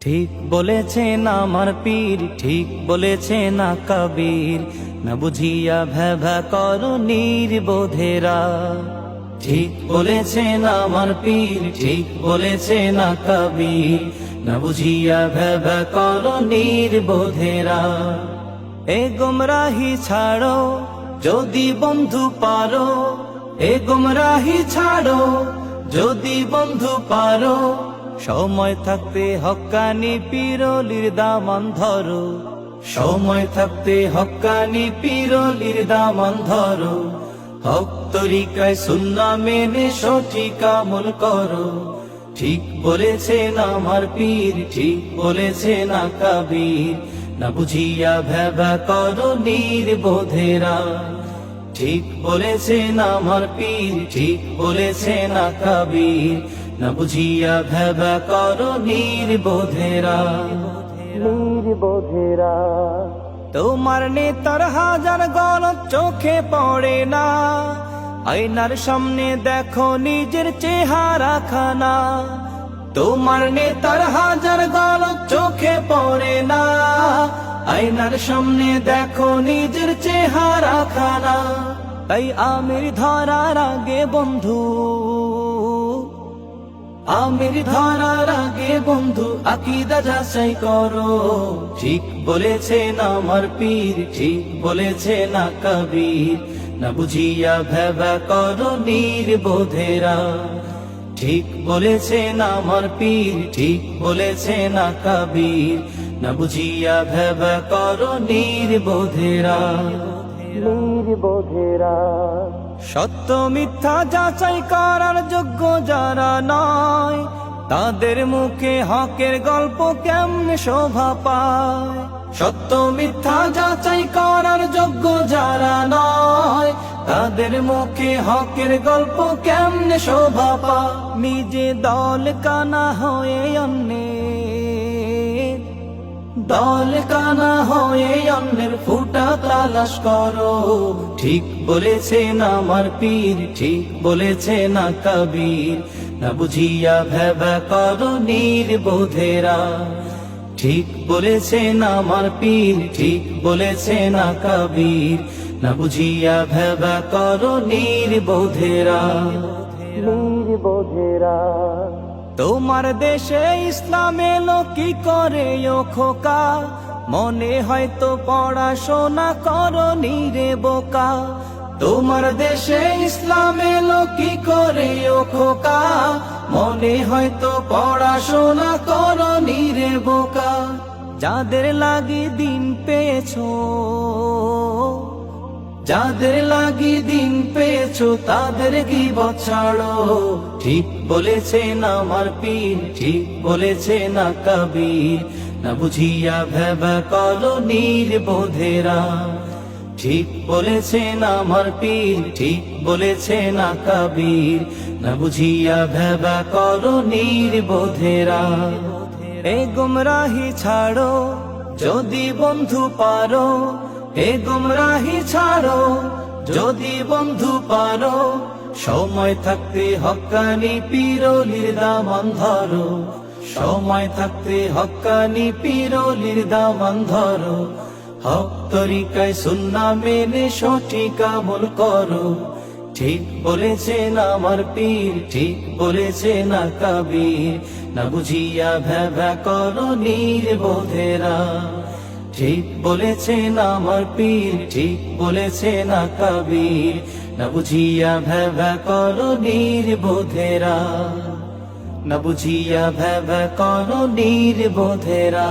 ঠিক বলেছেন আমার পীর, ঠিক বলেছেন না কবীর, না বুঝিয়া ভেবা করো নির্বোধেরা। ঠিক বলেছেন আমার পীর, ঠিক বলেছেন না কবীর, না বুঝিয়া ভেবা করো নির্বোধেরা। এ গুমরাহি ছাড়ো যদি বন্ধু পারো, এ গুমরাহি ছাড়ো যদি বন্ধু পারো, সময় থাকতে হক্কানি পীরলির দামান ধরো, সময় থাকতে হক্কানি পীরলির দামান ধরো। হক তরিকায় সুন্নাহ মেনে সঠিক আমল করো। ঠিক বলেছেন আমার পীর, ঠিক বলেছেন না কবীর, না বুঝিয়া ভেবা করো নির্বোধেরা। ঠিক বলেছেন আমার পীর, ঠিক বলেছেন না কবীর, না বুঝিয়া ভেবা করো নির্বোধেরা। নির্বোধেরা তোমার নেতার হাজার গলত চোখে পড়ে না, আয়নার সামনে দেখো নিজের চেহারা খানা। তোমার নেতার হাজার গলত চোখে পড়ে না, আয়নার সামনে দেখো নিজের চেহারা খানা। তাই আমির ধরার আগে বন্ধু, আমির ধরার আগে বন্ধু আকীদা যাচাই করো। ঠিক বলেছেন আমার পীর, ঠিক বলেছেন না কবীর, না বুঝিয়া ভেবা করো নির্বোধেরা। ঠিক বলেছেন আমার পীর, ঠিক বলেছেন না কবীর, না বুঝিয়া ভেবা করো নির্বোধেরা। নির্বোধেরা সত্য মিথ্যা যাচাই করার যোগ্য যারা নয়, তাদের মুখে হকের গল্প কেমনে শোভা পায়। সত্য মিথ্যা যাচাই করার যোগ্য যারা নয়, তাদের মুখে হকের গল্প কেমনে শোভা পায়। নিজে দল কানা হয়ে অন্যের, দল কানা হয়ে অন্যের ফুটা তালাশ করো। ঠিক বলেছেন আমার পীর, ঠিক বলেছেন না কবীর, না বুঝিয়া ভেবা করো নির্বোধেরা। ঠিক বলেছেন আমার পীর, ঠিক বলেছেন না কবীর, না বুঝিয়া ভেবা করো নির্বোধেরা। নির্বোধেরা তোমার দেশে ইসলাম এলো কি করে ও খোকা, মনে হয়তো পড়াশোনা করনি রে বোকা। তোমার দেশে ইসলাম এলো কি করে ও খোকা, মনে হয়তো পড়াশোনা করনি রে বোকা। যাদের লাগি দিন পেয়েছো, যাদের লাগি দিন পেয়েছো তাদের গীবত ছাড়ো। ঠিক বলেছেন আমার পীর, ঠিক বলেছেন না কবীর, না বুঝিয়া ভেবা করো নির্বোধেরা। ঠিক বলেছেন আমার পীর, ঠিক বলেছেন না কবীর, না বুঝিয়া ভেবা করো নির্বোধেরা। এ গুমরাহি ছাড়ো যদি বন্ধু পারো, এ গুমরাহি ছাড়ো যদি বন্ধু পারো, সময় থাকতে হক্কানি পীরলির দামান ধরো, সময় থাকতে হক্কানি পীরলির দামান ধরো। হক তরিকায় সুন্নাহ মেনে সঠিক আমল করো। ঠিক বলেছেন আমার পীর, ঠিক বলেছেন না কবীর, না বুঝিয়া ভেবা করো নির্বোধেরা। ঠিক বলেছেন আমার পীর, ঠিক বলেছেন না কবীর, না বুঝিয়া ভেবা করো নির্বোধেরা, না বুঝিয়া ভেবা করো নির্বোধেরা।